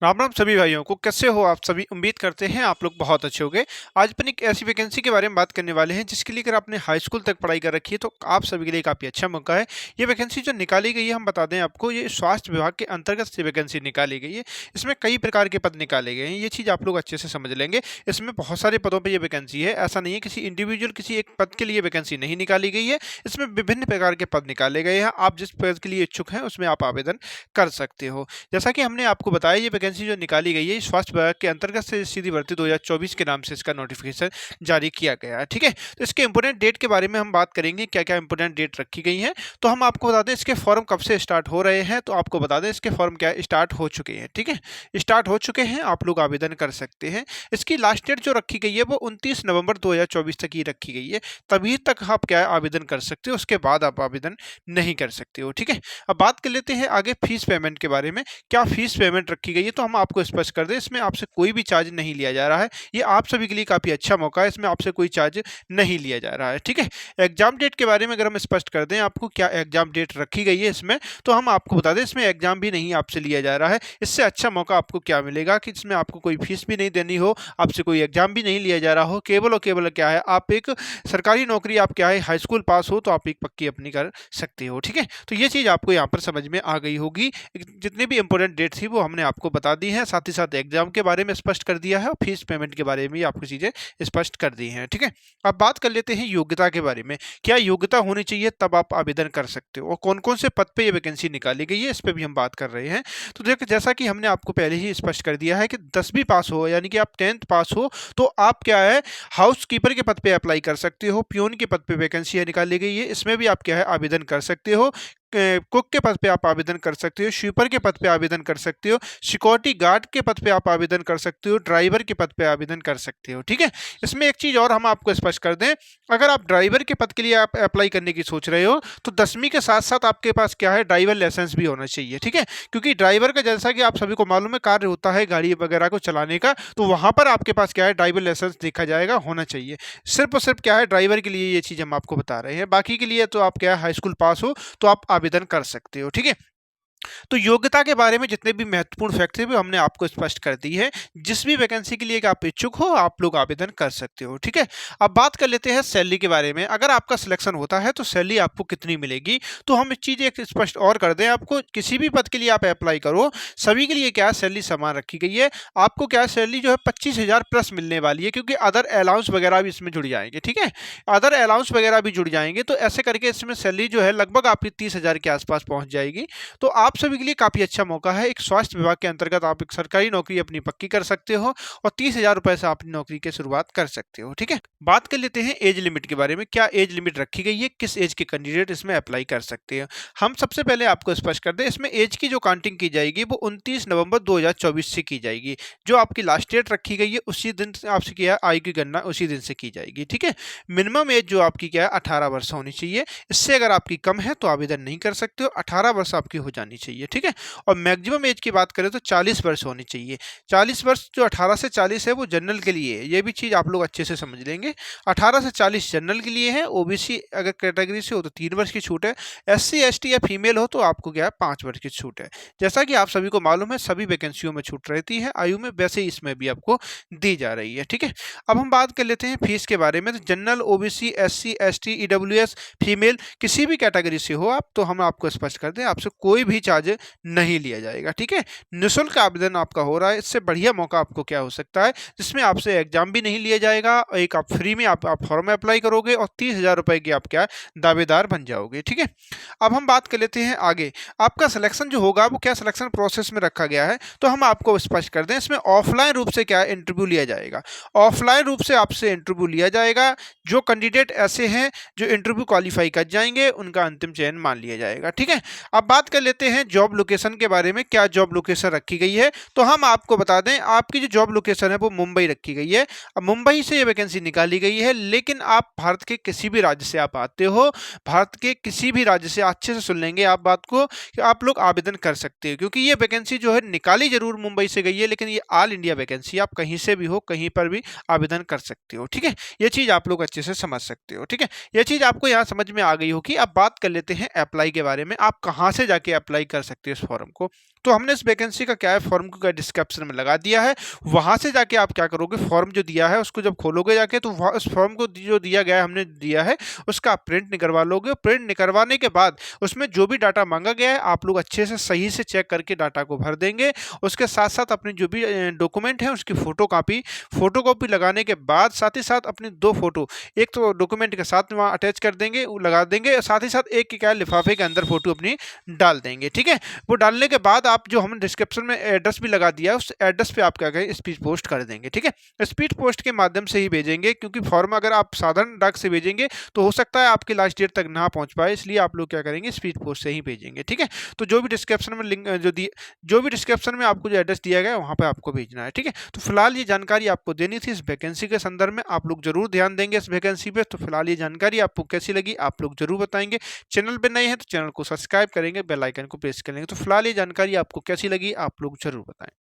राम राम सभी भाइयों को। कैसे हो आप सभी? उम्मीद करते हैं आप लोग बहुत अच्छे होंगे। आज अपन एक ऐसी वैकेंसी के बारे में बात करने वाले हैं जिसके लिए अगर आपने हाई स्कूल तक पढ़ाई कर रखी है तो आप सभी के लिए काफ़ी अच्छा मौका है। ये वैकेंसी जो निकाली गई है, हम बता दें आपको, ये स्वास्थ्य विभाग के अंतर्गत से वैकेंसी निकाली गई है। इसमें कई प्रकार के पद निकाले गए हैं, ये चीज़ आप लोग अच्छे से समझ लेंगे। इसमें बहुत सारे पदों पर यह वैकेंसी है, ऐसा नहीं है किसी इंडिविजुअल किसी एक पद के लिए वैकेंसी नहीं निकाली गई है। इसमें विभिन्न प्रकार के पद निकाले गए हैं। आप जिस पद के लिए इच्छुक हैं उसमें आप आवेदन कर सकते हो। जैसा कि हमने आपको बताया, ये वैकेंसी जो निकाली गई है स्वास्थ्य विभाग के अंतर्गत से सीधी भर्ती 2024 के नाम से इसका नोटिफिकेशन जारी किया गया है। ठीक है, तो इसके इंपोर्टेंट डेट के बारे में हम बात करेंगे, क्या क्या इंपोर्टेंट डेट रखी गई हैं। तो हम आपको बता दें इसके फॉर्म कब से स्टार्ट हो रहे हैं, तो आपको बता दें इसके फॉर्म क्या स्टार्ट हो चुके हैं। ठीक है, स्टार्ट हो चुके हैं, आप लोग आवेदन कर सकते हैं। इसकी लास्ट डेट जो रखी गई है वो 29 नवंबर 2024 तक ही रखी गई है। तभी तक आप क्या आवेदन कर सकते हो, उसके बाद आप आवेदन नहीं कर सकते हो। ठीक है, अब बात कर लेते हैं आगे फीस पेमेंट के बारे में। क्या फीस पेमेंट रखी गई है, तो हम आपको स्पष्ट कर दें, इसमें आपसे कोई भी चार्ज नहीं लिया जा रहा है। ये आप सभी के लिए काफ़ी अच्छा मौका है, इसमें आपसे कोई चार्ज नहीं लिया जा रहा है। ठीक है, एग्जाम डेट के बारे में अगर हम स्पष्ट कर दें आपको, क्या एग्जाम डेट रखी गई है इसमें, तो हम आपको बता दें इसमें एग्जाम भी नहीं आपसे लिया जा रहा है। इससे अच्छा मौका आपको क्या मिलेगा कि इसमें आपको कोई फीस भी नहीं देनी हो, आपसे कोई एग्जाम भी नहीं लिया जा रहा हो। केवल और केवल क्या है, आप एक सरकारी नौकरी, आप क्या है हाई स्कूल पास हो तो आप एक पक्की अपनी कर सकते हो। ठीक है, तो ये चीज़ आपको यहाँ पर समझ में आ गई होगी। जितनी भी इंपॉर्टेंट डेट थी वो हमने आपको बता दी है, साथ ही साथ एग्जाम के बारे में स्पष्ट कर दिया है और फीस पेमेंट के बारे में भी आपको चीज़ें स्पष्ट कर दी हैं। ठीक है, अब बात कर लेते हैं योग्यता के बारे में। क्या योग्यता होनी चाहिए तब आप आवेदन कर सकते हो, और कौन कौन से पद पे ये वैकेंसी निकाली गई है इस पर भी हम बात कर रहे हैं। तो देखो, जैसा कि हमने आपको पहले ही स्पष्ट कर दिया है कि 10वीं पास हो, यानी कि आप 10th पास हो, तो आप क्या है हाउस कीपर के पद पे अप्लाई कर सकते हो। प्यून के पद पे वैकेंसी निकाली गई है, इसमें भी आप क्या है आवेदन कर सकते हो। कुक के पद पे आप आवेदन कर सकते हो, स्वीपर के पद पे आवेदन कर सकते हो, सिक्योरिटी गार्ड के पद पे आप आवेदन कर सकते हो, ड्राइवर के पद पे आवेदन कर सकते हो। ठीक है, इसमें एक चीज़ और हम आपको स्पष्ट कर दें, अगर आप ड्राइवर के पद के लिए आप अप्लाई करने की सोच रहे हो तो 10वीं के साथ साथ आपके पास क्या है ड्राइवर लाइसेंस भी होना चाहिए। ठीक है, क्योंकि ड्राइवर का जैसा कि आप सभी को मालूम है कार्य होता है गाड़ी वगैरह को चलाने का, तो वहाँ पर आपके पास क्या है ड्राइवर लाइसेंस देखा जाएगा, होना चाहिए। सिर्फ और सिर्फ क्या है ड्राइवर के लिए ये चीज़ हम आपको बता रहे हैं, बाकी के लिए तो आप क्या है हाई स्कूल पास हो तो आप आवेदन कर सकते हो। ठीक है, तो योग्यता के बारे में जितने भी महत्वपूर्ण फैक्ट थे वो हमने आपको स्पष्ट कर दी है। जिस भी वैकेंसी के लिए कि आप इच्छुक हो आप लोग आवेदन कर सकते हो। ठीक है, अब बात कर लेते हैं सैलरी के बारे में। अगर आपका सिलेक्शन होता है तो सैलरी आपको कितनी मिलेगी, तो हम इस चीज़ एक स्पष्ट और कर दें आपको, किसी भी पद के लिए आप अप्लाई करो, सभी के लिए क्या सैलरी समान रखी गई है। आपको क्या सैलरी जो है 25,000 प्लस मिलने वाली है, क्योंकि अदर अलाउंस वगैरह भी इसमें जुड़ जाएंगे। ठीक है, अदर अलाउंस वगैरह भी जुड़ जाएंगे, तो ऐसे करके इसमें सैलरी जो है लगभग आपकी 30,000 के आसपास पहुंच जाएगी। तो आप सभी के लिए काफ़ी अच्छा मौका है। एक स्वास्थ्य विभाग के अंतर्गत आप एक सरकारी नौकरी अपनी पक्की कर सकते हो और 30,000 रुपए से अपनी नौकरी की शुरुआत कर सकते हो। ठीक है, बात कर लेते हैं एज लिमिट के बारे में। क्या एज लिमिट रखी गई है, किस एज के कैंडिडेट इसमें अप्लाई कर सकते हैं। हम सबसे पहले आपको स्पष्ट कर दें, इसमें एज की जो काउंटिंग की जाएगी वो 29 नवंबर 2024 से की जाएगी। जो आपकी लास्ट डेट रखी गई है उसी दिन से आपसे क्या आयु की गणना उसी दिन से की जाएगी। ठीक है, मिनिमम एज जो आपकी क्या है 18 वर्ष होनी चाहिए। इससे अगर आपकी कम है तो आवेदन नहीं कर सकते हो, 18 वर्ष आपकी हो जानी चाहिए। ठीक है, और मैक्सिमम एज की बात करें तो 40 वर्ष होनी चाहिए। 40 वर्ष जो 18 से 40 है वो जनरल के लिए है, ये भी चीज़ आप लोग अच्छे से समझ लेंगे। 18 से 40 जनरल के लिए है। ओबीसी अगर कैटेगरी से हो तो 3 वर्ष की छूट है। एससी एसटी या फीमेल हो तो आपको क्या है 5 वर्ष की छूट है। जैसा कि आप सभी को मालूम है सभी वैकेंसियों में छूट रहती है आयु में, वैसे ही इसमें भी आपको दी जा रही है। ठीक है, अब हम बात कर लेते हैं फीस के बारे में। तो general, OBC, SC ST, EWS, female किसी भी कैटेगरी से हो आप, तो हम आपको स्पष्ट कर दें आपसे कोई भी चार्ज नहीं लिया जाएगा। ठीक है, निःशुल्क आवेदन आपका हो रहा है। इससे बढ़िया मौका आपको क्या हो सकता है, जिसमें आपसे एग्जाम भी नहीं लिया जाएगा, एक आप फ्री में आप फॉर्म अप्लाई करोगे और 30,000 रुपए की आप क्या दावेदार बन जाओगे। ठीक है, अब हम बात कर लेते हैं आगे आपका सिलेक्शन जो होगा वो क्या सिलेक्शन प्रोसेस में रखा गया है, तो हम आपको स्पष्ट कर दें इसमें ऑफलाइन रूप से क्या इंटरव्यू लिया जाएगा। ऑफलाइन रूप से आपसे इंटरव्यू लिया जाएगा। जो कैंडिडेट ऐसे हैं जो इंटरव्यू क्वालिफाई कर जाएंगे उनका अंतिम चयन मान लिया जाएगा। ठीक है, अब बात कर लेते हैं जॉब लोकेशन के बारे में। क्या जॉब लोकेशन रखी गई है, तो हम आपको बता दें आपकी जो जॉब लोकेशन है वो मुंबई रखी गई है। अब मुंबई से ये वैकेंसी निकाली गई है, लेकिन आप भारत के किसी भी राज्य से आप आते हो, भारत के किसी भी राज्य से, अच्छे से सुन लेंगे आप बात को, कि आप लोग आवेदन कर सकते हो। क्योंकि ये वैकेंसी जो है निकाली जरूर मुंबई से गई है, लेकिन ये ऑल इंडिया वैकेंसी, आप कहीं से भी हो कहीं पर भी आवेदन कर सकते हो। ठीक है, ये चीज़ आप लोग अच्छे से समझ सकते हो। ठीक है, ये चीज़ आपको यहाँ समझ में आ गई होगी। अब बात कर लेते हैं अप्लाई के बारे में। आप कहाँ से जाके अप्लाई कर सकते हो इस फॉर्म को, तो हमने इस वैकेंसी का क्या है, फॉर्म को क्या डिस्क्रिप्शन में लगा दिया है। वहाँ से जाके आप क्या करोगे, फॉर्म जो दिया है उसको जब खोलोगे जाके, तो वहाँ उस फॉर्म को जो दिया गया है, हमने दिया है, उसका आप प्रिंट निकलवा लोगे। प्रिंट निकलवाने के बाद उसमें जो भी डाटा मांगा गया है आप लोग अच्छे से सही से चेक करके डाटा को भर देंगे। उसके साथ साथ अपने जो भी डॉक्यूमेंट है उसकी फोटोकॉपी लगाने के बाद साथ ही साथ अपनी 2 फोटो, एक तो डॉक्यूमेंट के साथ वहाँ अटैच कर देंगे, वो लगा देंगे, और साथ ही साथ एक क्या है, लिफाफे के अंदर फोटो अपनी डाल देंगे। ठीक है, वो डालने के बाद आप जो हमने डिस्क्रिप्शन में एड्रेस भी लगा दिया है, उस एड्रेस पे आप क्या करें, स्पीड पोस्ट कर देंगे। ठीक है, स्पीड पोस्ट के माध्यम से ही भेजेंगे, क्योंकि फॉर्म अगर आप साधारण डाक से भेजेंगे तो हो सकता है आपकी लास्ट डेट तक ना पहुंच पाए, इसलिए आप लोग क्या करेंगे, स्पीड पोस्ट से ही भेजेंगे। ठीक है, तो जो भी डिस्क्रिप्शन में लिंक जो भी डिस्क्रिप्शन में आपको जो एड्रेस दिया गया है वहां पे आपको भेजना है। ठीक है, तो फिलहाल ये जानकारी आपको देनी थी इस वैकेंसी के संदर्भ में, आप लोग जरूर ध्यान देंगे इस वैकेंसी पे। तो फिलहाल ये जानकारी आपको कैसी लगी आप लोग जरूर बताएंगे। चैनल पे नए हैं तो चैनल को सब्सक्राइब करेंगे, बेल आइकन को प्रेस करेंगे। तो फिलहाल ये जानकारी आपको कैसी लगी आप लोग जरूर बताएं।